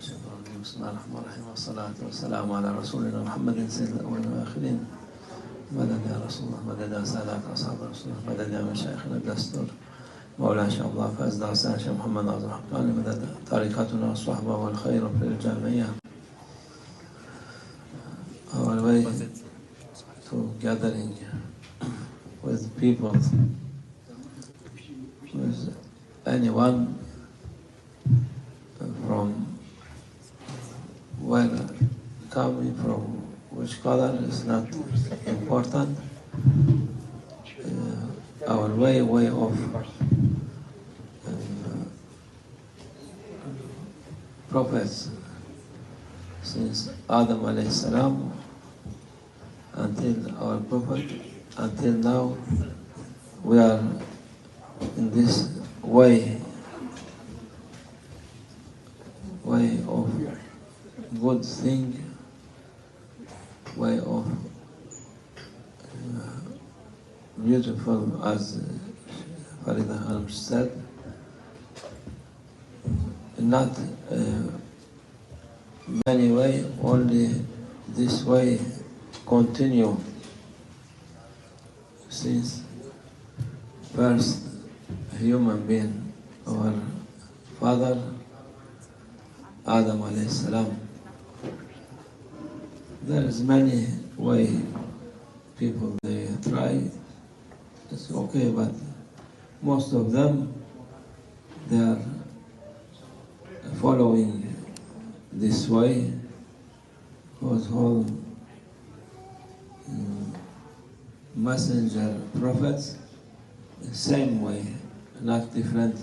بسم الله الرحمن الرحيم والصلاة والسلام على رسولنا محمد سيد الأولين والآخرين. مدد يا رسول الله، مدد يا سادات أصحاب رسول الله، مدد يا مشايخنا الدستور مولانا شيخ الله فاز داستان شيخ محمد عبد الحقاني، مدد طريقتنا الصحبة والخير في الجامعية. Our way to gathering with people, with anyone from where coming from, which color is not important. Our way of prophets since Adam alayhi salam until our prophet, until now, we are in this way of good thing, way of beautiful, as Farida Hanum said, not many way, only this way continue since first human being, our father Adam alayhi salam. There is many way people they try. It's okay, but most of them they are following this way because whole messenger prophets the same way, not different.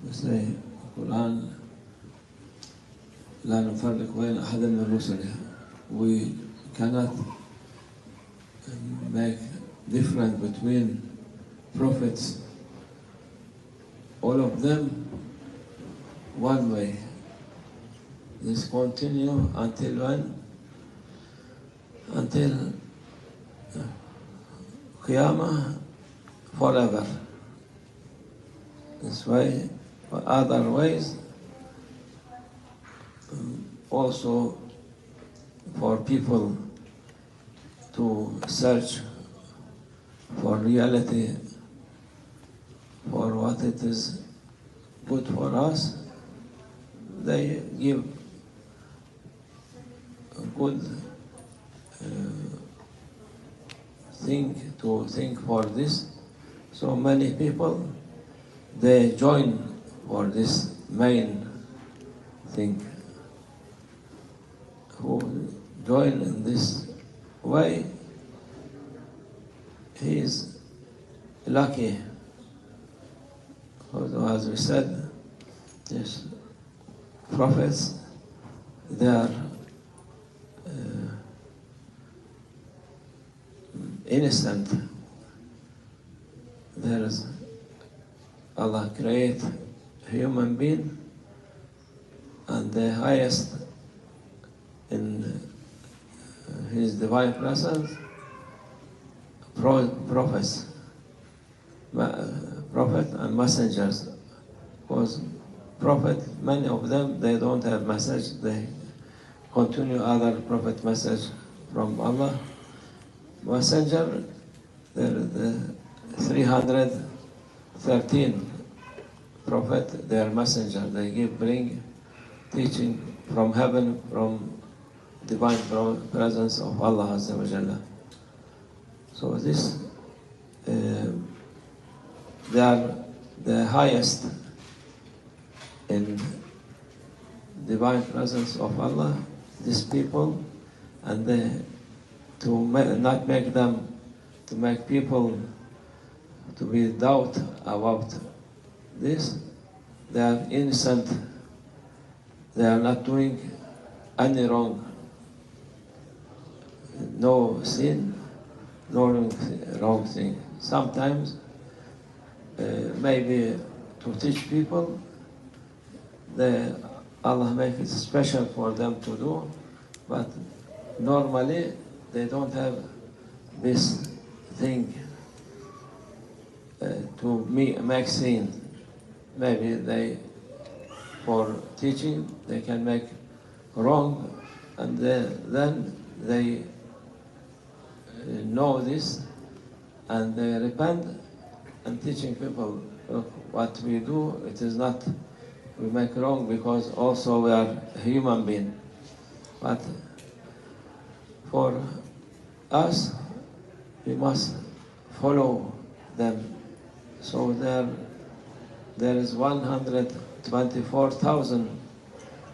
We say Quran لا نفرق بين أحد من رسله. We cannot make difference between prophets. All of them one way. This continue until when? Until Qiyamah, forever. This way, but other ways also for people to search for reality, for what it is good for us. They give a good thing to think for this. So many people, they join for this main thing. Who join in this way, he is lucky. Although, as we said, these prophets, they are innocent. There is Allah create human being, and the highest in His divine presence, prophets, prophet and messengers. Because prophet, many of them, they don't have message. They continue other prophet message from Allah. Messenger, there are the 313 prophet, they are messenger. They bring teaching from heaven, from divine presence of Allah Azza wa Jalla. So this, they are the highest in divine presence of Allah, these people, and they, to not make them, to make people to be doubt about this, they are innocent, they are not doing any wrong, no sin, no wrong thing. Sometimes, maybe to teach people, Allah make it special for them to do, but normally they don't have this thing to make sin. Maybe they for teaching, they can make wrong, and then they know this, and they repent and teaching people, look, what we do, it is not, we make wrong because also we are human being. But for us, we must follow them. So there is 124,000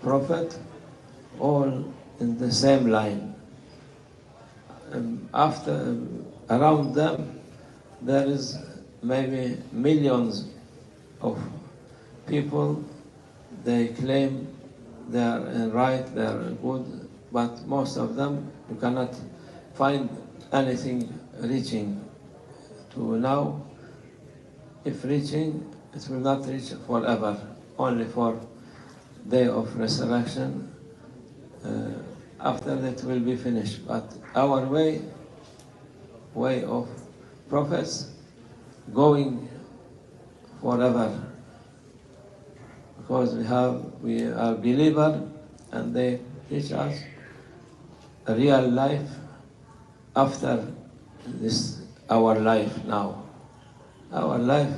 prophets, all in the same line. Around them, there is maybe millions of people. They claim they are right, they are good, but most of them, you cannot find anything reaching to now. If reaching, it will not reach forever, only for day of resurrection. After that will be finished. But our way of prophets, going forever, because we are believer, and they teach us a real life after this our life now. Our life,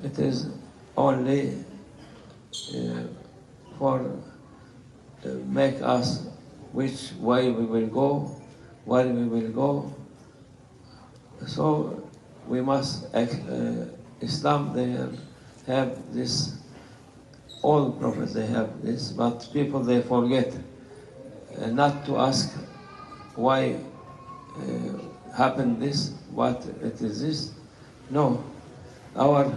it is only for make us which way we will go, where we will go. So we must, Islam, they have this, all prophets they have this, but people they forget not to ask why happened this, what it is this. No, our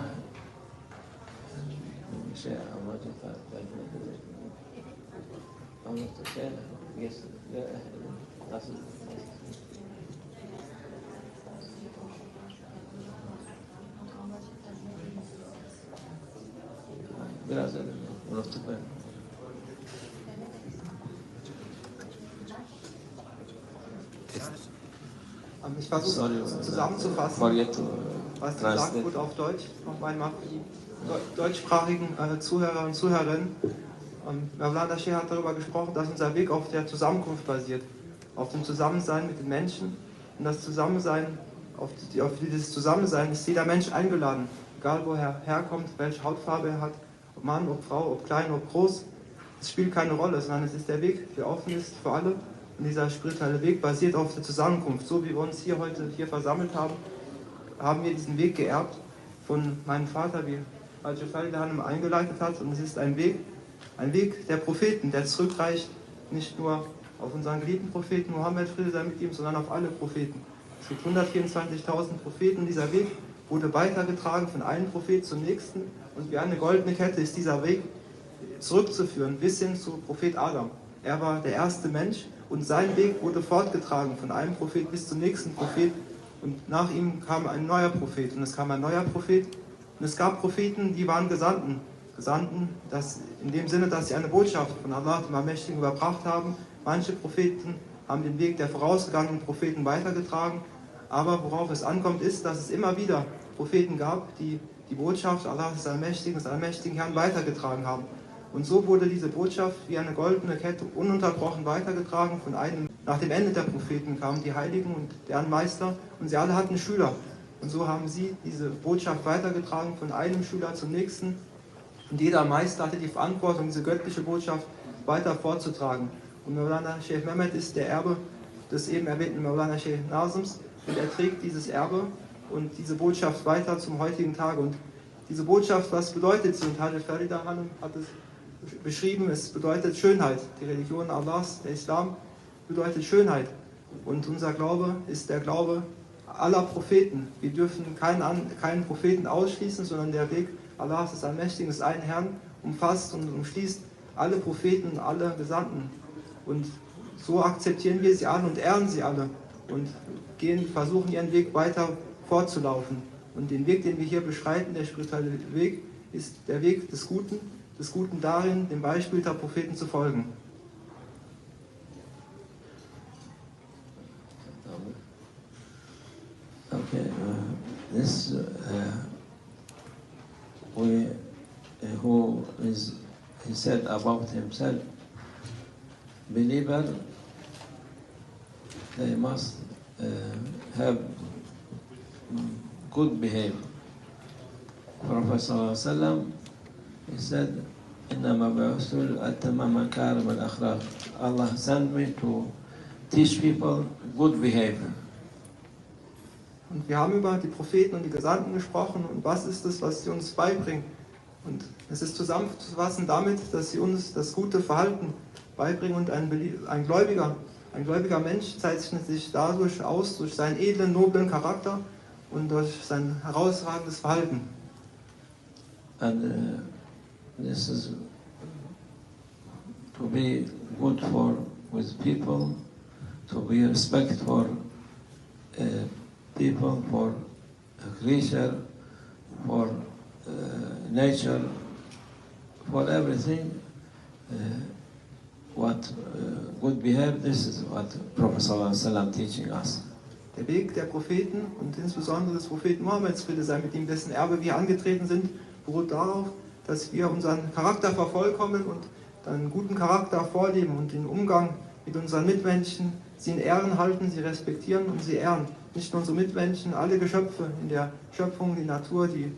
biraz unuttuk ben. Ich versuche zusammenzufassen, was gesagt wurde auf Deutsch, noch einmal für die deutschsprachigen Zuhörer und Zuhörerinnen. Mevlana Sheikh hat darüber gesprochen, dass unser Weg auf der Zusammenkunft basiert, auf dem Zusammensein mit den Menschen. Und das Zusammensein, auf dieses Zusammensein ist jeder Mensch eingeladen, egal wo er herkommt, welche Hautfarbe er hat, ob Mann, ob Frau, ob klein, ob groß. Es spielt keine Rolle, sondern es ist der Weg, der offen ist für alle. Und dieser spirituelle Weg basiert auf der Zusammenkunft. So wie wir uns hier heute versammelt haben, haben wir diesen Weg geerbt von meinem Vater, wie Al-Jafari eingeleitet hat. Und es ist ein Weg der Propheten, der zurückreicht nicht nur auf unseren geliebten Propheten Mohammed, Friede sei mit ihm, sondern auf alle Propheten. Es gibt 124.000 Propheten. Dieser Weg wurde weitergetragen von einem Prophet zum nächsten. Und wie eine goldene Kette ist dieser Weg zurückzuführen bis hin zu Prophet Adam. Er war der erste Mensch und sein Weg wurde fortgetragen von einem Prophet bis zum nächsten Prophet. Und nach ihm kam ein neuer Prophet und es kam ein neuer Prophet. Und es gab Propheten, die waren Gesandten, in dem Sinne, dass sie eine Botschaft von Allah, dem Allmächtigen, überbracht haben. Manche Propheten haben den Weg der vorausgegangenen Propheten weitergetragen. Aber worauf es ankommt, ist, dass es immer wieder Propheten gab, die die Botschaft Allah des allmächtigen Herrn weitergetragen haben. Und so wurde diese Botschaft wie eine goldene Kette ununterbrochen weitergetragen von einem. Nach dem Ende der Propheten kamen die Heiligen und deren Meister und sie alle hatten Schüler. Und so haben sie diese Botschaft weitergetragen von einem Schüler zum nächsten. Und jeder Meister hatte die Verantwortung, diese göttliche Botschaft weiter fortzutragen. Und Mevlana Sheikh Mehmet ist der Erbe des eben erwähnten Mevlana Sheikh Nazims und er trägt dieses Erbe und diese Botschaft weiter zum heutigen Tag. Und diese Botschaft, was bedeutet sie? Und Hajj Farida Hanum hat es beschrieben, es bedeutet Schönheit. Die Religion Allahs, der Islam, bedeutet Schönheit. Und unser Glaube ist der Glaube aller Propheten. Wir dürfen keinen Propheten ausschließen, sondern der Weg Allahs des Allmächtigen, des einen Herrn, umfasst und umschließt alle Propheten und alle Gesandten. Und so akzeptieren wir sie alle und ehren sie alle und versuchen ihren Weg weiter fortzulaufen. Und den Weg, den wir hier beschreiten, der spirituelle Weg, ist der Weg des Guten darin, dem Beispiel der Propheten zu folgen. Okay, who is he said about himself, believer, they must have good behavior. Prophet sallallahu alaihi wasallam, he said, إنما بعثت لأتمم مكارم الأخلاق. Allah sent me to teach people good behavior. Und wir haben über die Propheten und die Gesandten gesprochen und was ist es, was sie uns beibringen. Und es ist zusammenzufassen damit, dass sie uns das gute Verhalten beibringen und ein gläubiger Mensch zeichnet sich dadurch aus, durch seinen edlen, noblen Charakter und durch sein herausragendes Verhalten. And this is to be good with people, to be respect for people, for creature, for nature, for everything. What good behavior, this is what Prophet sallallahu alaihi wasallam teaching us. Der Weg der Propheten und insbesondere des Propheten Mohammeds, Friede sei mit ihm, dessen Erbe wir angetreten sind, beruht darauf, dass wir unseren Charakter vervollkommen und einen guten Charakter vorleben und den Umgang mit unseren Mitmenschen, sie in Ehren halten, sie respektieren und sie ehren. Nicht nur unsere Mitmenschen, alle Geschöpfe in der Schöpfung, die Natur, die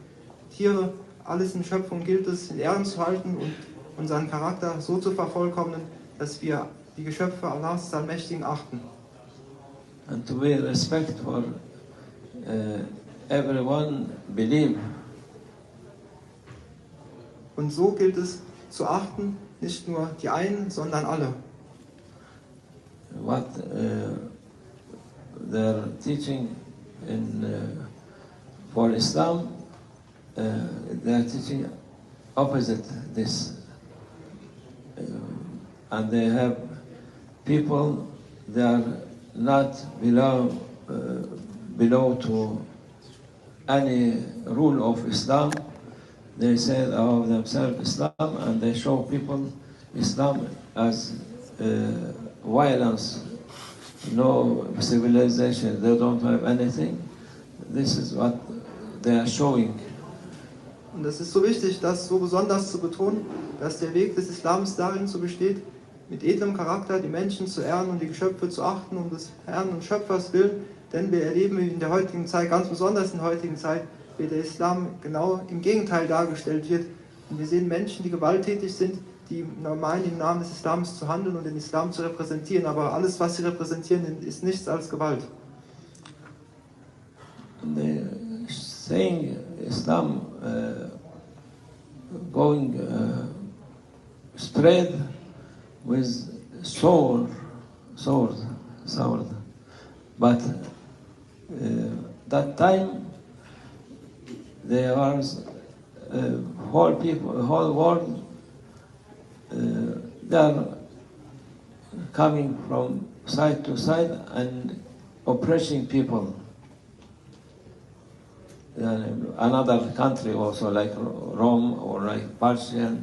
Tiere, alles in der Schöpfung gilt es, in Ehren zu halten und unseren Charakter so zu vervollkommnen, dass wir die Geschöpfe Allahs des Allmächtigen achten. And to be respect for everyone believe. Und so gilt es zu achten, nicht nur die einen, sondern alle. What they're teaching for Islam, they're teaching opposite this. And they have people, they are not below to any rule of Islam. They say of themselves Islam, and they show people Islam as violence, no civilization, they don't have anything. This is what they are showing. Und es ist so wichtig, das so besonders zu betonen, dass der Weg des Islams darin zu besteht, mit edlem Charakter die Menschen zu ehren und die Geschöpfe zu achten, um des Herrn und Schöpfers willen. Denn wir erleben in der heutigen Zeit, ganz besonders in der heutigen Zeit, wie der Islam genau im Gegenteil dargestellt wird. Und wir sehen Menschen, die gewalttätig sind, die meinen, im Namen des Islams zu handeln und den Islam zu repräsentieren. Aber alles, was sie repräsentieren, ist nichts als Gewalt. They saying Islam going spread with sword, but that time there was whole world. They are coming from side to side and oppressing people. Another country also, like Rome or like Persia,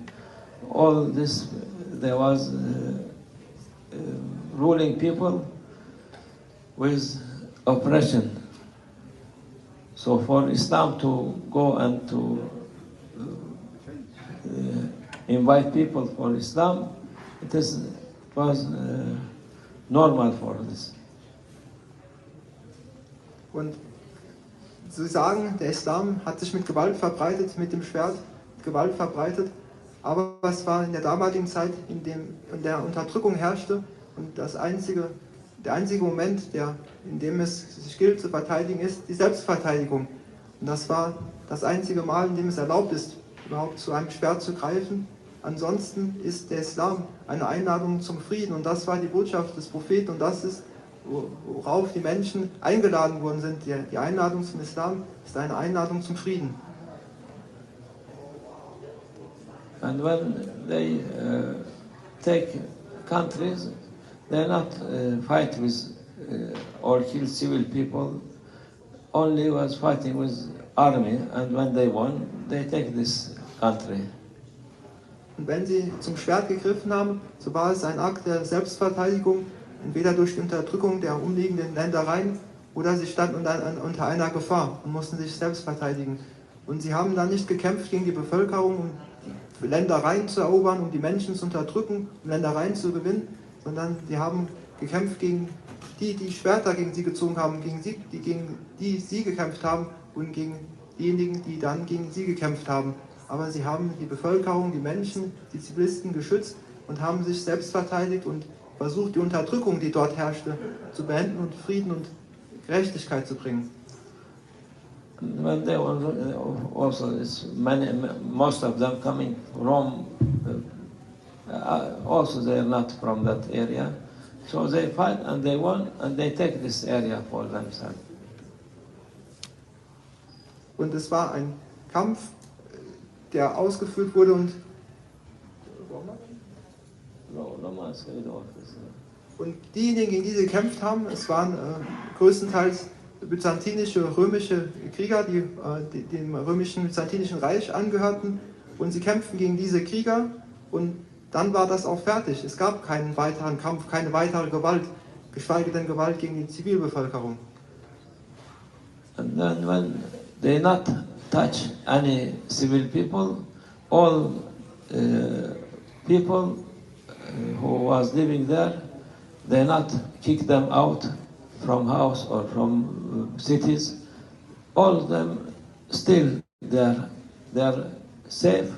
all this, there was ruling people with oppression. So for Islam to go and to invite people for Islam, was normal for this. Und Sie sagen, der Islam hat sich mit Gewalt verbreitet, mit dem Schwert Gewalt verbreitet, aber es war in der damaligen Zeit, in der Unterdrückung herrschte und der einzige Moment, in dem es sich gilt zu verteidigen, ist die Selbstverteidigung. Und das war das einzige Mal, in dem es erlaubt ist, überhaupt zu einem Schwert zu greifen. Ansonsten ist der Islam eine Einladung zum Frieden und das war die Botschaft des Propheten und das ist, worauf die Menschen eingeladen worden sind. Die Einladung zum Islam ist eine Einladung zum Frieden. And when they take countries, they not fight with or kill civil people. Only was fighting with army, and when they won, they take this country. Und wenn sie zum Schwert gegriffen haben, so war es ein Akt der Selbstverteidigung, entweder durch die Unterdrückung der umliegenden Ländereien oder sie standen unter einer Gefahr und mussten sich selbst verteidigen. Und sie haben dann nicht gekämpft gegen die Bevölkerung und Ländereien zu erobern, um die Menschen zu unterdrücken, um Ländereien zu gewinnen, sondern sie haben gekämpft gegen die Schwerter gegen sie gezogen haben, gegen die sie gekämpft haben und gegen diejenigen, die dann gegen sie gekämpft haben. Aber sie haben die Bevölkerung, die Menschen, die Zivilisten geschützt und haben sich selbst verteidigt und versucht, die Unterdrückung, die dort herrschte, zu beenden und Frieden und Gerechtigkeit zu bringen. When they were also, most of them coming from, also they are not from that area. So they fight and they won and they take this area for themselves. Und es war ein Kampf, der ausgeführt wurde und diejenigen, gegen die sie gekämpft haben, es waren größtenteils byzantinische, römische Krieger, die dem römischen byzantinischen Reich angehörten, und sie kämpften gegen diese Krieger und dann war das auch fertig. Es gab keinen weiteren Kampf, keine weitere Gewalt, geschweige denn Gewalt gegen die Zivilbevölkerung. And then when they not touch any civil people, all people who was living there, they not kick them out from house or from cities. All of them still they're safe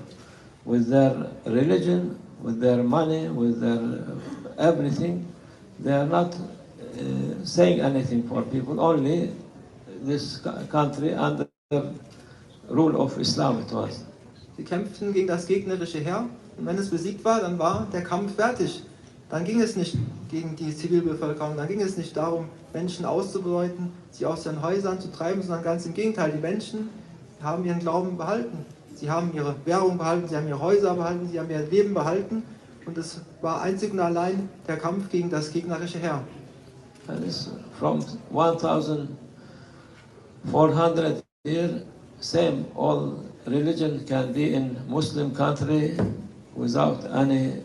with their religion, with their money, with their everything. They are not saying anything for people. Only this country under the rule of Islam it was. Sie kämpften gegen das gegnerische Heer und wenn es besiegt war, dann war der Kampf fertig. Dann ging es nicht gegen die Zivilbevölkerung, dann ging es nicht darum, Menschen auszubeuten, sie aus ihren Häusern zu treiben, sondern ganz im Gegenteil. Die Menschen haben ihren Glauben behalten. Sie haben ihre Währung behalten, sie haben ihre Häuser behalten, sie haben ihr Leben behalten. Und es war einzig und allein der Kampf gegen das gegnerische Heer. And it's from 1400 years, same, all religion can be in Muslim country without any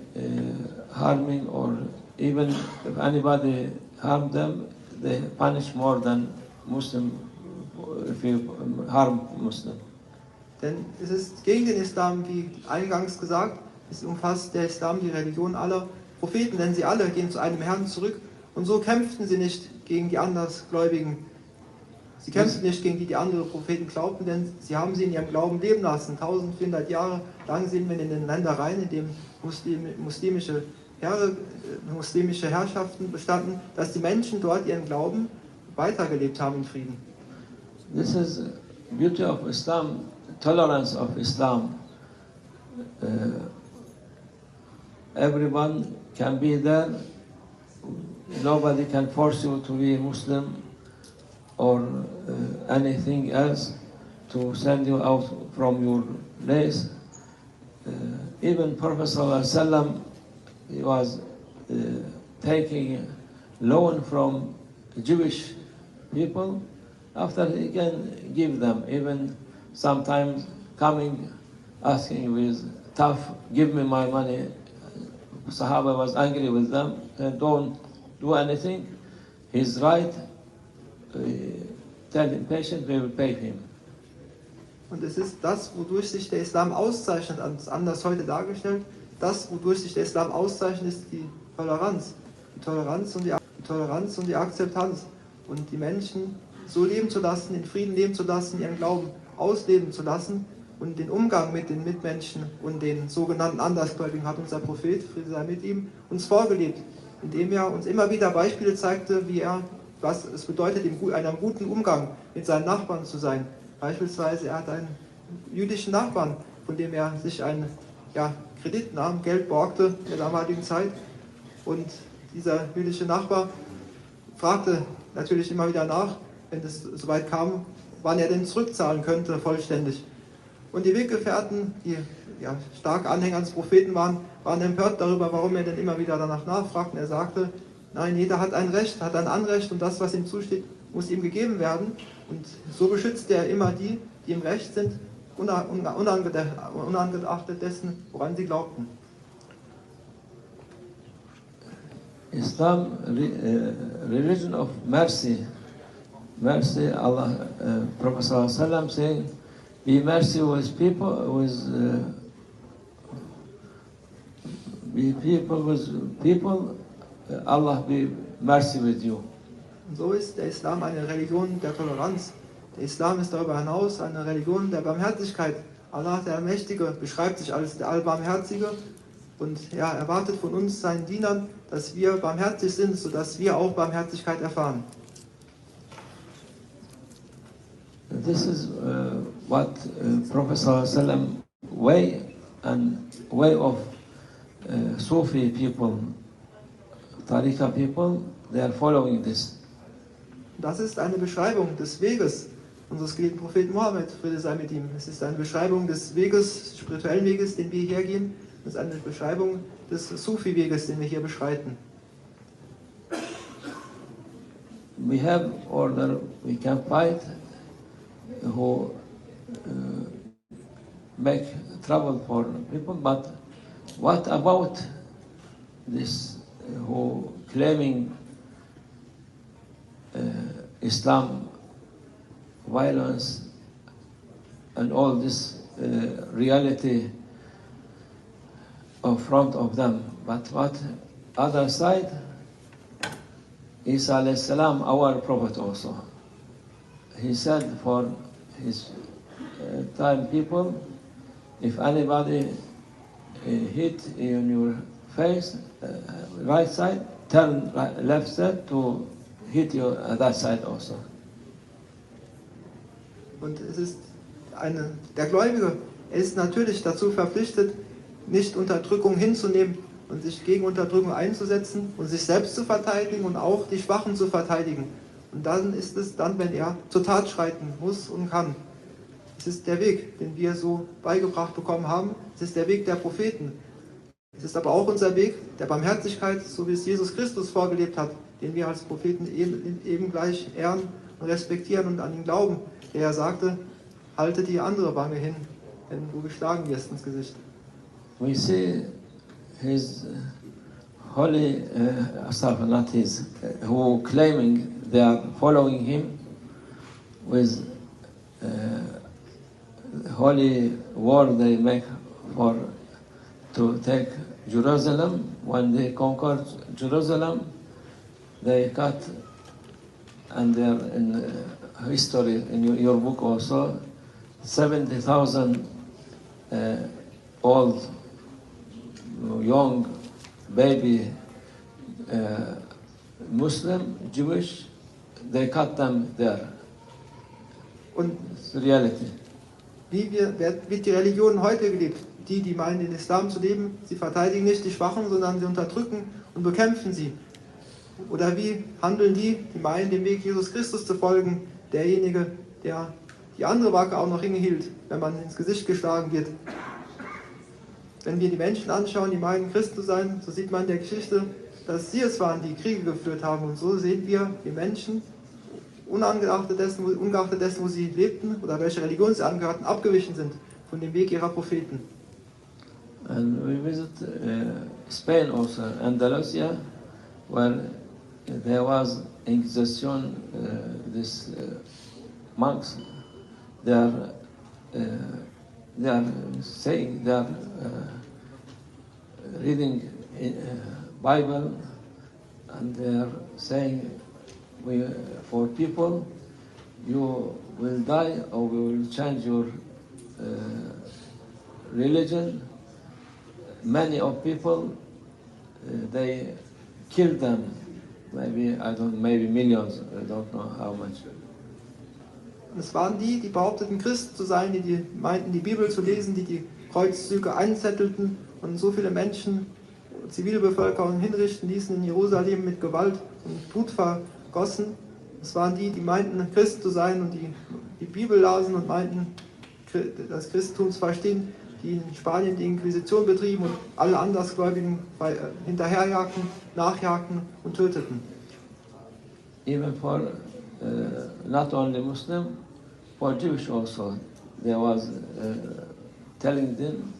harming, or even if anybody harm them, they punish more than Muslim if you harm Muslim. Denn es ist gegen den Islam, wie eingangs gesagt, es umfasst der Islam die Religion aller Propheten, denn sie alle gehen zu einem Herrn zurück und so kämpften sie nicht gegen die Andersgläubigen. Sie kämpften nicht gegen die andere Propheten glaubten, denn sie haben sie in ihrem Glauben leben lassen. 1400 Jahre lang sind wir in den Ländereien, in denen muslimische Herrschaften bestanden, dass die Menschen dort ihren Glauben weitergelebt haben in Frieden. This is beauty of Islam, tolerance of Islam. Everyone can be there. Nobody can force you to be Muslim or anything else to send you out from your place. Even Prophet ﷺ, he was taking loan from Jewish people. After he can give them, even sometimes coming asking with tough, give me my money. Sahaba was angry with them and don't do anything. He's right. Tell him patient, we will pay him. Und es ist das, wodurch sich der Islam auszeichnet, anders heute dargestellt, das, wodurch sich der Islam auszeichnet, ist die Toleranz. Die Toleranz und die Akzeptanz. Und die Menschen so leben zu lassen, in Frieden leben zu lassen, ihren Glauben ausleben zu lassen und den Umgang mit den Mitmenschen und den sogenannten Andersgläubigen hat unser Prophet, Friede sei mit ihm, uns vorgelebt, indem er uns immer wieder Beispiele zeigte, was es bedeutet, in einem guten Umgang mit seinen Nachbarn zu sein. Beispielsweise, er hat einen jüdischen Nachbarn, von dem er sich einen Kredit nahm, Geld borgte in der damaligen Zeit. Und dieser jüdische Nachbar fragte natürlich immer wieder nach, wenn es soweit kam, wann er denn zurückzahlen könnte, vollständig. Und die Weggefährten, die starke Anhänger des Propheten waren empört darüber, warum er denn immer wieder danach nachfragt. Und er sagte, nein, jeder hat ein Recht, hat ein Anrecht und das, was ihm zusteht, muss ihm gegeben werden. Und so beschützt er immer die im Recht sind, unangeachtet dessen, woran sie glaubten. Islam, religion of mercy. Mercy, Allah, Prophet ﷺ saying, be mercy with people, be people with people, Allah be mercy with you. Und so ist der Islam eine Religion der Toleranz. Der Islam ist darüber hinaus eine Religion der Barmherzigkeit. Allah, der Allmächtige, beschreibt sich als der Allbarmherzige und er erwartet von uns, seinen Dienern, dass wir barmherzig sind, sodass wir auch Barmherzigkeit erfahren. This is what Prophet ﷺ way of Sufi people, Tariqa people, they are following this. Das ist eine Beschreibung des Weges unseres geliebten Propheten Mohammed, Friede sei mit ihm. Es ist eine Beschreibung des Weges, spirituellen Weges, den wir hier gehen. Es ist eine Beschreibung des Sufi-Weges, den wir hier beschreiten. We have order, we can fight who make trouble for people, but what about this who claiming Islam violence and all this reality in front of them, but what other side? Isa alayhi salam, our prophet also, he said for his time people, if anybody hit in your face, right side, turn left side to hit you at that side also. Und es ist der Gläubige, er ist natürlich dazu verpflichtet, nicht Unterdrückung hinzunehmen und sich gegen Unterdrückung einzusetzen und sich selbst zu verteidigen und auch die Schwachen zu verteidigen. Und dann ist es dann, wenn er zur Tat schreiten muss und kann. Es ist der Weg, den wir so beigebracht bekommen haben. Es ist der Weg der Propheten. Es ist aber auch unser Weg der Barmherzigkeit, so wie es Jesus Christus vorgelebt hat, den wir als Propheten eben gleich ehren und respektieren und an ihn glauben. Der sagte, halte die andere Wange hin, wenn du geschlagen wirst ins Gesicht. We see his holy, not his, who claiming they are following him with holy war they make for to take Jerusalem. When they conquered Jerusalem, they cut, and they're in history, in your book also, 70,000 old, young, baby Muslim, Jewish, they cut them there. Und it's reality. Wie wird die Religion heute gelebt? Die meinen, den Islam zu leben, sie verteidigen nicht die Schwachen, sondern sie unterdrücken und bekämpfen sie. Oder wie handeln die meinen, dem Weg Jesus Christus zu folgen, derjenige, der die andere Wacke auch noch hingehielt, wenn man ins Gesicht geschlagen wird. Wenn wir die Menschen anschauen, die meinen, Christ zu sein, so sieht man in der Geschichte, dass sie es waren, die Kriege geführt haben. Und so sehen wir die Menschen, ungeachtet dessen, wo sie lebten oder welche Religion sie angehörten, abgewichen sind von dem Weg ihrer Propheten. And we visit Spain also, Andalusia, where there was Inquisition, these monks, they are saying, they are reading Bible, and they are saying, for people, you will die or we will change your religion. Many of people, they killed them. Maybe millions, I don't know how much. Und es waren die behaupteten Christen zu sein, die meinten, die Bibel zu lesen, die Kreuzzüge einzettelten und so viele Menschen, Zivilbevölkerung hinrichten ließen in Jerusalem mit Gewalt und Blut vergossen. Es waren die meinten, Christen zu sein und die Bibel lasen und meinten, das Christentum zu verstehen, die in Spanien die Inquisition betrieben und alle Andersgläubigen hinterherjagten, nachjagten und töteten. Even for not only Muslim, for Jewish also, there was telling them,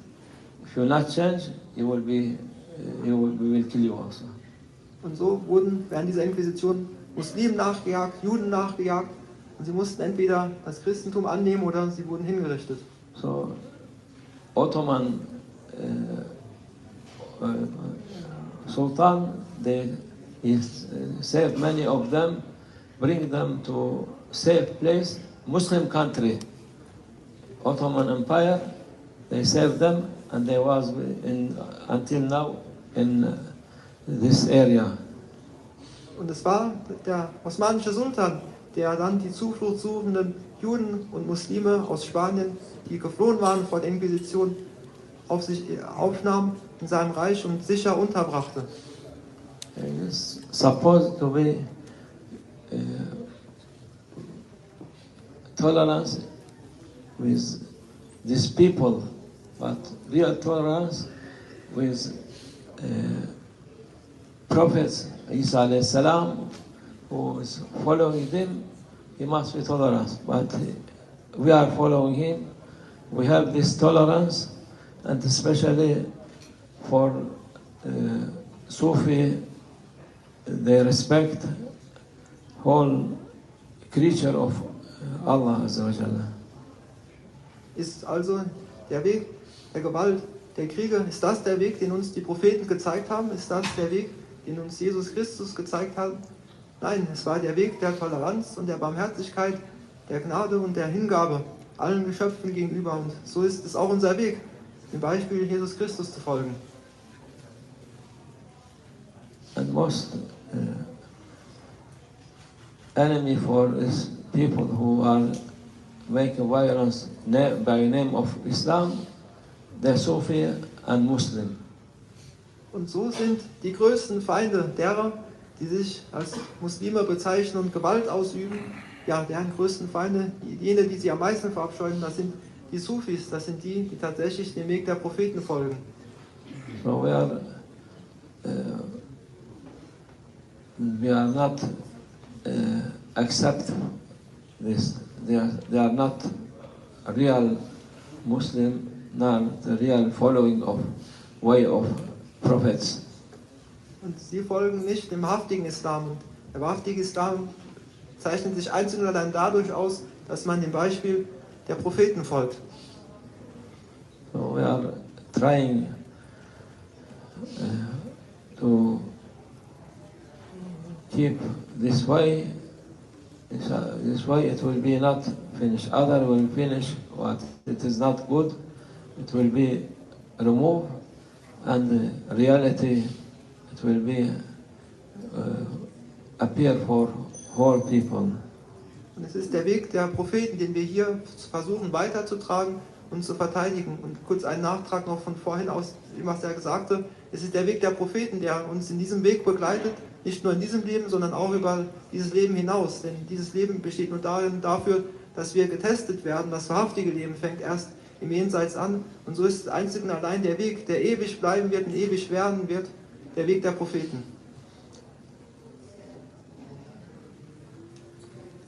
if you not change, we will kill you also. Und so wurden während dieser Inquisition Muslimen nachgejagt, Juden nachgejagt, und sie mussten entweder das Christentum annehmen oder sie wurden hingerichtet. So Ottoman Sultan, he saved many of them, bring them to safe place, Muslim country, Ottoman Empire. They saved them, and they was until now in this area. Und es war der osmanische Sultan, der dann die Zuflucht suchenden Juden und Muslime aus Spanien, die geflohen waren vor der Inquisition, auf sich aufnahm in seinem Reich und sicher unterbrachte. It is supposed to be tolerance with these people, but real tolerance with prophets Isa alayhi salam, who is following them. He must be tolerant, but we are following him. We have this tolerance, and especially for Sufi, they respect whole creature of Allah Azza wa Jalla. Ist also der Weg der Gewalt, der Kriege, ist das der Weg, den uns die Propheten gezeigt haben? Ist das der Weg, den uns Jesus Christus gezeigt hat? Nein, es war der Weg der Toleranz und der Barmherzigkeit, der Gnade und der Hingabe allen Geschöpfen gegenüber. Und so ist es auch unser Weg, dem Beispiel Jesus Christus zu folgen. And most enemy for is people who are making violence by name of Islam, the Sufi and Muslim. Und so sind die größten Feinde derer, die sich als Muslime bezeichnen und Gewalt ausüben, ja, deren größten Feinde, jene, die sie am meisten verabscheuen, das sind die Sufis, das sind die, die tatsächlich dem Weg der Propheten folgen. So we are not accept this. They are not a real Muslim, nor the real following of way of prophets. Und sie folgen nicht dem wahrhaftigen Islam. Und der wahrhaftige Islam zeichnet sich einzig und allein dadurch aus, dass man dem Beispiel der Propheten folgt. So we are trying to keep this way. This way it will be not finished. Other will finish what it is not good. It will be removed, and reality it will be appear for whole people. Und es ist der Weg der Propheten, den wir hier versuchen weiterzutragen und zu verteidigen. Und kurz einen Nachtrag noch von vorhin aus, was er sagte. Es ist der Weg der Propheten, der uns in diesem Weg begleitet, nicht nur in diesem Leben, sondern auch über dieses Leben hinaus. Denn dieses Leben besteht nur darin, dafür, dass wir getestet werden. Das wahrhaftige Leben fängt erst im Jenseits an. Und so ist einzig und allein der Weg, der ewig bleiben wird und ewig werden wird, der Weg der Propheten.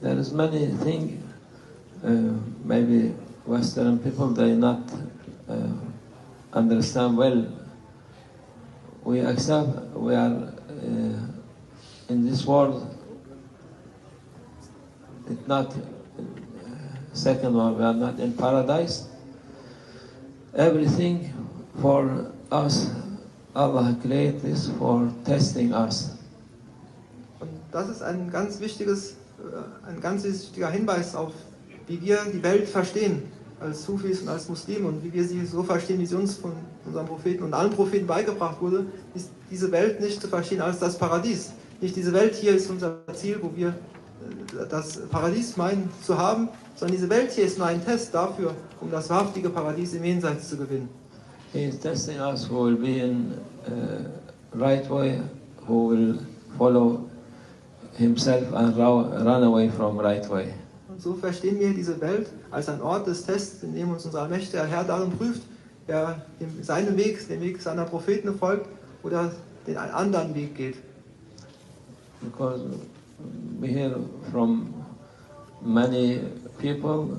There is many things, maybe Western people, they not understand well. We accept we are in this world, it's not second one, we are not in paradise. Everything for us, Allah created this for testing us. Und das ist ein ganz wichtiger Hinweis auf, wie wir die Welt verstehen als Sufis und als Muslime und wie wir sie so verstehen, wie sie uns von unseren Propheten und allen Propheten beigebracht wurde, ist diese Welt nicht zu verstehen als das Paradies. Nicht diese Welt hier ist unser Ziel, wo wir das Paradies meinen zu haben, sondern diese Welt hier ist nur ein Test dafür, um das wahrhaftige Paradies im Jenseits zu gewinnen. He is testing us who will be in right way, who will follow himself and run away from right way. Und so verstehen wir diese Welt als ein Ort des Tests, in dem uns unser allmächtiger Herr darin prüft, wer seinem Weg, dem Weg seiner Propheten folgt oder den einen anderen Weg geht. Because we hear from many people,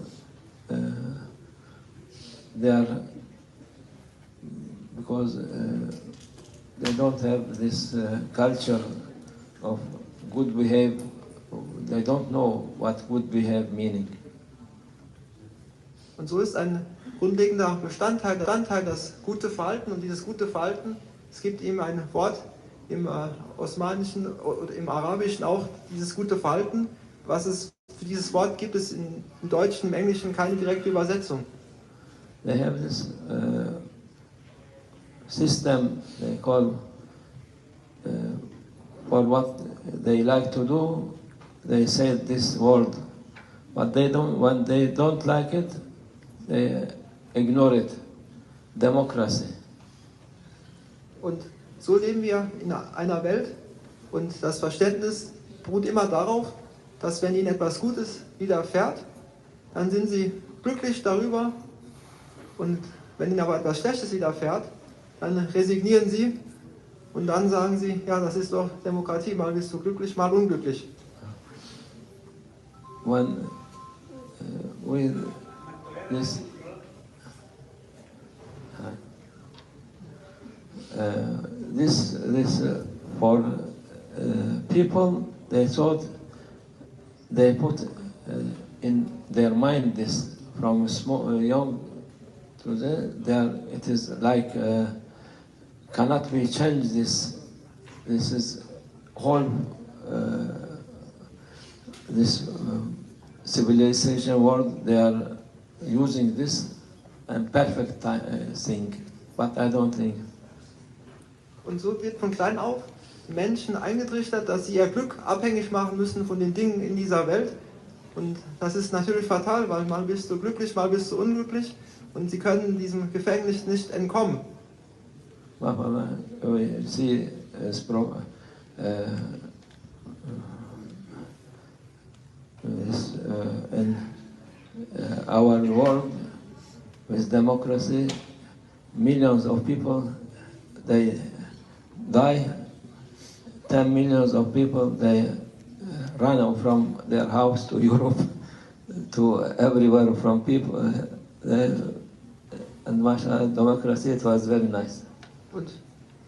because they don't have this culture of good behavior. They don't know what good behavior meaning. Und so ist ein grundlegender Bestandteil das gute Verhalten, und dieses gute Verhalten Es gibt eben ein Wort im Osmanischen oder im Arabischen auch, dieses gute Verhalten. Für dieses Wort gibt es im Deutschen, im Englischen keine direkte Übersetzung. They have this system they call for what they like to do. They say this word, but when they don't like it, they ignore it. Democracy. Und so leben wir in einer Welt und das Verständnis beruht immer darauf, dass wenn ihnen etwas Gutes widerfährt, dann sind sie glücklich darüber und wenn ihnen aber etwas Schlechtes widerfährt, dann resignieren sie und dann sagen sie, ja, das ist doch Demokratie, mal bist du glücklich, mal unglücklich. When for people, they thought they put in their mind this from young to there. It is like cannot we change this? This is whole this civilization world. They are using this and perfect thing, but I don't think. Und so wird von klein auf Menschen eingetrichtert, dass sie ihr Glück abhängig machen müssen von den Dingen in dieser Welt. Und das ist natürlich fatal, weil mal bist du glücklich, mal bist du unglücklich und sie können diesem Gefängnis nicht entkommen. We see in our world with democracy, millions of people they die. 10 millions of people they run from their house to Europe, to everywhere from people. And mashallah, democracy, it was very nice. Und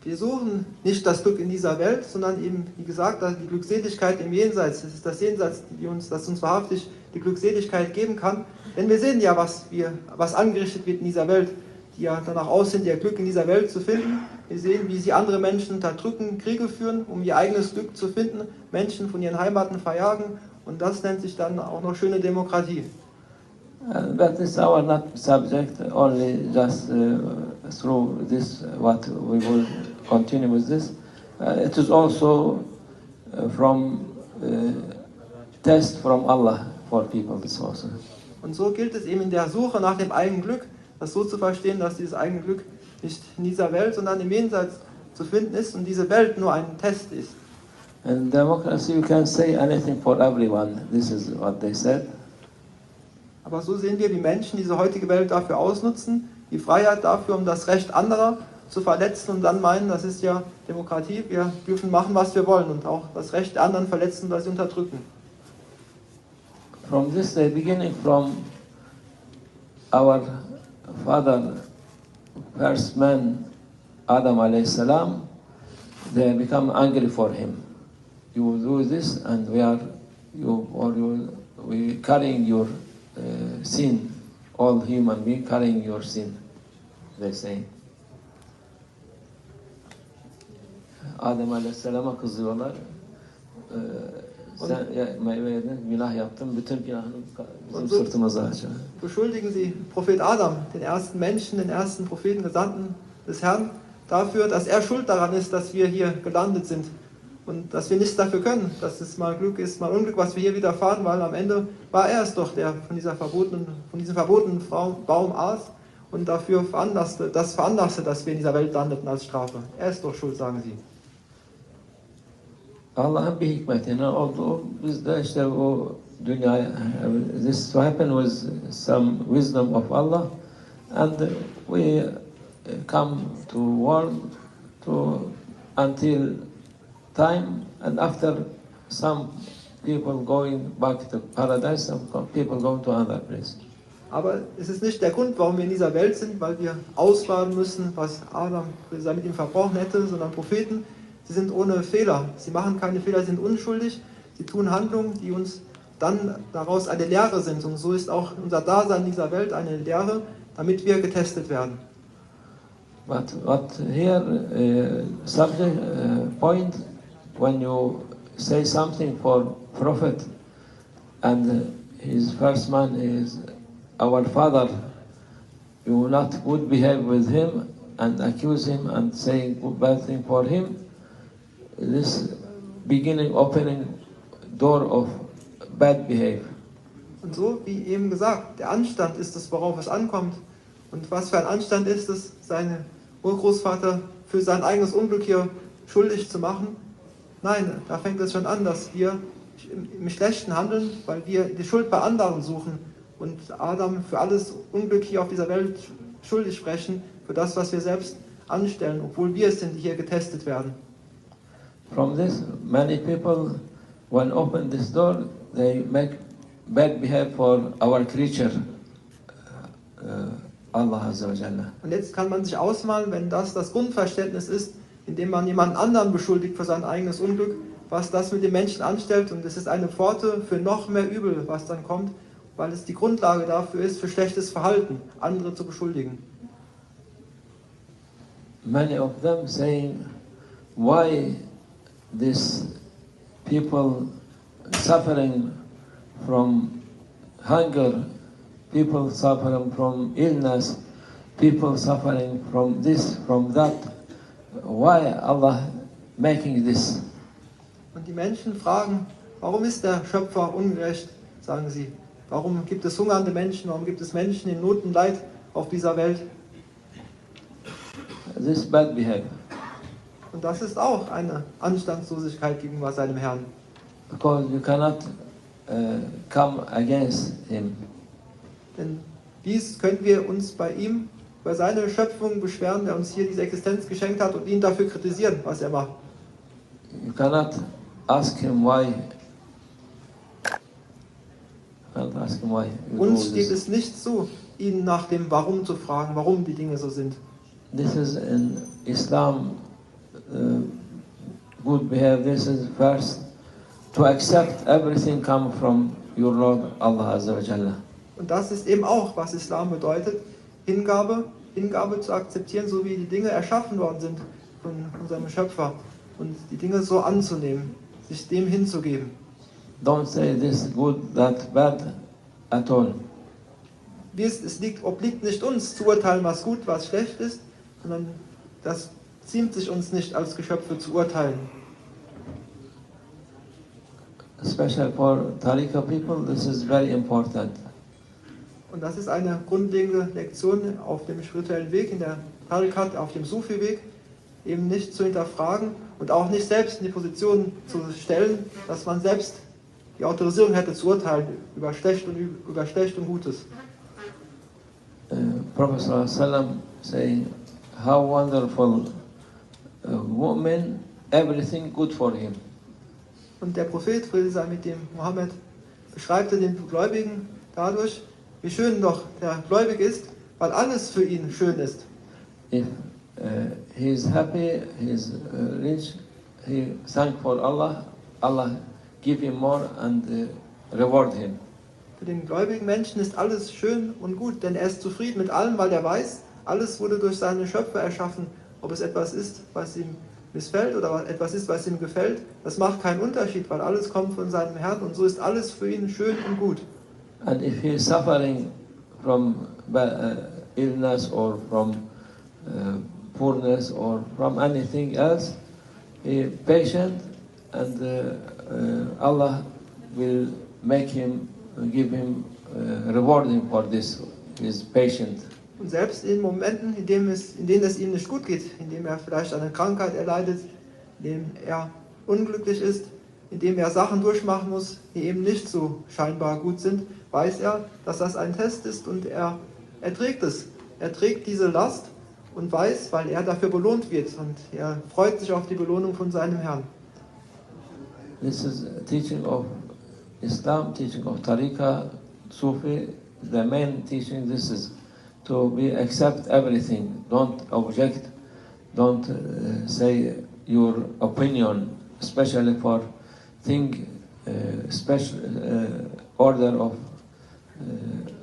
wir suchen nicht das Glück in dieser Welt, sondern eben, wie gesagt, die Glückseligkeit im Jenseits. Das ist das Jenseits, das uns wahrhaftig die Glückseligkeit geben kann. Denn wir sehen ja, was angerichtet wird in dieser Welt, die ja danach aussehen, ihr Glück in dieser Welt zu finden. Wir sehen, wie sie andere Menschen unterdrücken, Kriege führen, um ihr eigenes Glück zu finden, Menschen von ihren Heimaten verjagen. Und das nennt sich dann auch noch schöne Demokratie. But it's our not subject only just through this what we will continue with this. It is also from test from Allah for people. This also. Und so gilt es eben in der Suche nach dem eigenen Glück, das so zu verstehen, dass dieses eigene Glück nicht in dieser Welt, sondern im Jenseits zu finden ist und diese Welt nur ein Test ist. In democracy, you can say anything for everyone. This is what they said. Aber so sehen wir, wie Menschen diese heutige Welt dafür ausnutzen, die Freiheit dafür, um das Recht anderer zu verletzen und dann meinen, das ist ja Demokratie, wir dürfen machen, was wir wollen und auch das Recht der anderen verletzen oder sie unterdrücken. From this day beginning, from our father, first man, Adam alayhi salam, they become angry for him. You do this and we carrying your sin, all human being carrying your sin, they say. Adem Aleyhisselam'a kızıyorlar. Sen meyve yedin, günah yaptın, bütün günahını bizim sırtımıza açar. Beschuldigen Sie Prophet Adam, den ersten Menschen, den ersten Propheten, Gesandten des Herrn, dafür, dass er schuld daran ist, dass wir hier gelandet sind. Und dass wir nichts dafür können, dass es mal Glück ist, mal Unglück, was wir hier widerfahren, weil am Ende war er es doch, der von diesem verbotenen Baum aß und das veranlasste, dass wir in dieser Welt landeten als Strafe. Er ist doch schuld, sagen sie. Allah'ın bir hikmetine oldu. Biz de işte o dünyaya, this happened with some wisdom of Allah, and we come to world until time, and after some people going back to paradise, some people go to another place. Aber es ist nicht der Grund, warum wir in dieser Welt sind, weil wir ausbaden müssen, was Adam mit ihm verbrochen hätte, sondern Propheten. Sie sind ohne Fehler. Sie machen keine Fehler, sie sind unschuldig. Sie tun Handlungen, die uns dann daraus eine Lehre sind. Und so ist auch unser Dasein in dieser Welt eine Lehre, damit wir getestet werden. But here, subject point, when you say something for Prophet, and his first man is our father, you will not would behave with him and accuse him and say bad thing for him. This opening door of bad behavior. Und so, wie eben gesagt, der Anstand ist es, worauf es ankommt. Und was für ein Anstand ist es, seinen Urgroßvater für sein eigenes Unglück hier schuldig zu machen? Nein, da fängt es schon an, dass wir im Schlechten handeln, weil wir die Schuld bei anderen suchen und Adam für alles Unglück hier auf dieser Welt schuldig sprechen, für das, was wir selbst anstellen, obwohl wir es sind, die hier getestet werden. From this, many people, when open this door, they make bad behavior for our creature, Allah Azza wa Jalla. Und jetzt kann man sich ausmalen, wenn das Grundverständnis ist, indem man jemanden anderen beschuldigt für sein eigenes Unglück, was das mit dem Menschen anstellt, und es ist eine Pforte für noch mehr Übel, was dann kommt, weil es die Grundlage dafür ist, für schlechtes Verhalten, andere zu beschuldigen. Many of them saying, why these people suffering from hunger, people suffering from illness, people suffering from this, from that, why Allah making this? Und die Menschen fragen, warum ist der Schöpfer ungerecht, sagen sie. Warum gibt es hungernde Menschen, warum gibt es Menschen in Not und Leid auf dieser Welt? This bad behavior. Und das ist auch eine Anstandslosigkeit gegenüber seinem Herrn. Because you cannot come against him. Denn dies können wir uns bei ihm, bei seiner Schöpfung beschweren, der uns hier diese Existenz geschenkt hat, und ihn dafür kritisieren, was er macht. You cannot ask him why. You cannot ask him why. Uns steht es nicht zu, ihn nach dem Warum zu fragen, warum die Dinge so sind. This is in Islam good behavior. This is first to accept everything come from your Lord Allah Azza wa Jalla. Und das ist eben auch, was Islam bedeutet, Hingabe zu akzeptieren, so wie die Dinge erschaffen worden sind von unserem Schöpfer, und die Dinge so anzunehmen, sich dem hinzugeben. Don't say this good, that bad at all. Obliegt nicht uns zu urteilen, was gut, was schlecht ist, sondern das ziemt sich uns nicht, als Geschöpfe zu urteilen. Especially for Tariqa people, this is very important. Und das ist eine grundlegende Lektion auf dem spirituellen Weg, in der Tariqat, auf dem Sufi-Weg, eben nicht zu hinterfragen und auch nicht selbst in die Position zu stellen, dass man selbst die Autorisierung hätte zu urteilen über Schlecht und Gutes. Prophet Sallallahu Alaihi Wasallam saying, how wonderful woman, everything good for him. Und der Prophet, Friede sei mit dem Mohammed, beschreibt den Gläubigen dadurch, wie schön doch der Gläubige ist, weil alles für ihn schön ist. If he is happy, he is rich, he thank for Allah, Allah give him more and reward him. Für den gläubigen Menschen ist alles schön und gut, denn er ist zufrieden mit allem, weil er weiß, alles wurde durch seine Schöpfer erschaffen. Ob es etwas ist, was ihm missfällt, oder etwas ist, was ihm gefällt, das macht keinen Unterschied, weil alles kommt von seinem Herrn, und so ist alles für ihn schön und gut. And if he is suffering from illness or from poorness or from anything else, he is patient, and Allah will make him, give him, reward him for this. He is patient. Und selbst in Momenten, in denen es ihm nicht gut geht, in denen er vielleicht eine Krankheit erleidet, in denen er unglücklich ist, in dem er Sachen durchmachen muss, die eben nicht so scheinbar gut sind, weiß er, dass das ein Test ist, und er trägt es. Er trägt diese Last und weiß, weil er dafür belohnt wird, und er freut sich auf die Belohnung von seinem Herrn. This is a teaching of Islam, teaching of Tariqa, Sufi. The main teaching this is to accept everything. Don't object. Don't say your opinion, especially for special order of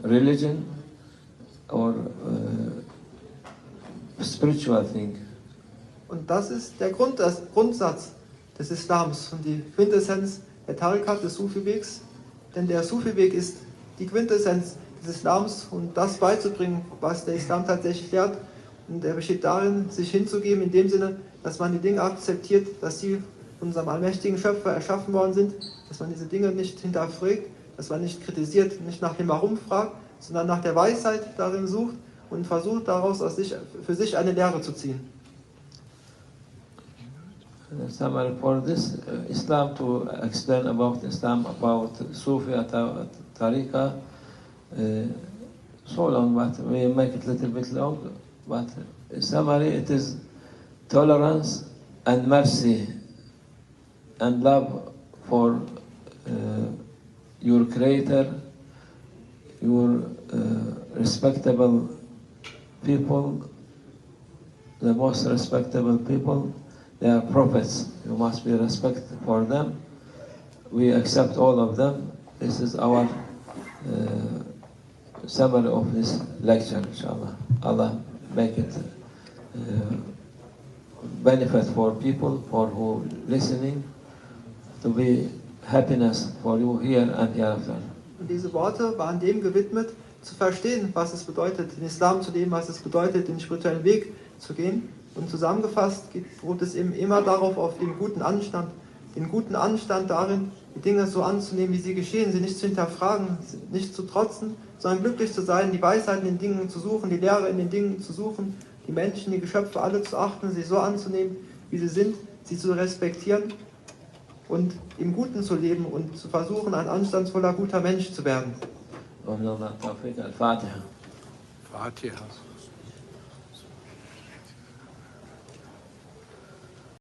religion or spiritual thing. Und das ist der Grundsatz des Islams und die Quintessenz der Tarikat des Sufi-Wegs. Denn der Sufi-Weg ist die Quintessenz des Islams und das beizubringen, was der Islam tatsächlich lehrt. Und er besteht darin, sich hinzugeben, in dem Sinne, dass man die Dinge akzeptiert, dass sie von unserem allmächtigen Schöpfer erschaffen worden sind, dass man diese Dinge nicht hinterfragt, dass man nicht kritisiert, nicht nach dem Warum fragt, sondern nach der Weisheit darin sucht und versucht daraus für sich eine Lehre zu ziehen. Summary for this Islam, to explain about Islam, about Sufi Tariqa, so long, but we make it a little bit long. But summary, it is tolerance and mercy and love for your Creator, your respectable people, the most respectable people. They are prophets. You must be respect for them. We accept all of them. This is our summary of this lecture, inshallah. Allah make it benefit for people, for who listening, to be happiness for you here and hereafter. Und diese Worte waren dem gewidmet, zu verstehen, was es bedeutet, den Islam zu leben, was es bedeutet, den spirituellen Weg zu gehen. Und zusammengefasst beruht es eben immer darauf, auf den guten Anstand darin, die Dinge so anzunehmen, wie sie geschehen, sie nicht zu hinterfragen, nicht zu trotzen, sondern glücklich zu sein, die Weisheit in den Dingen zu suchen, die Lehre in den Dingen zu suchen, die Menschen, die Geschöpfe alle zu achten, sie so anzunehmen, wie sie sind, sie zu respektieren und im Guten zu leben und zu versuchen, ein anstandsvoller, guter Mensch zu werden. Fatiha. Fatiha.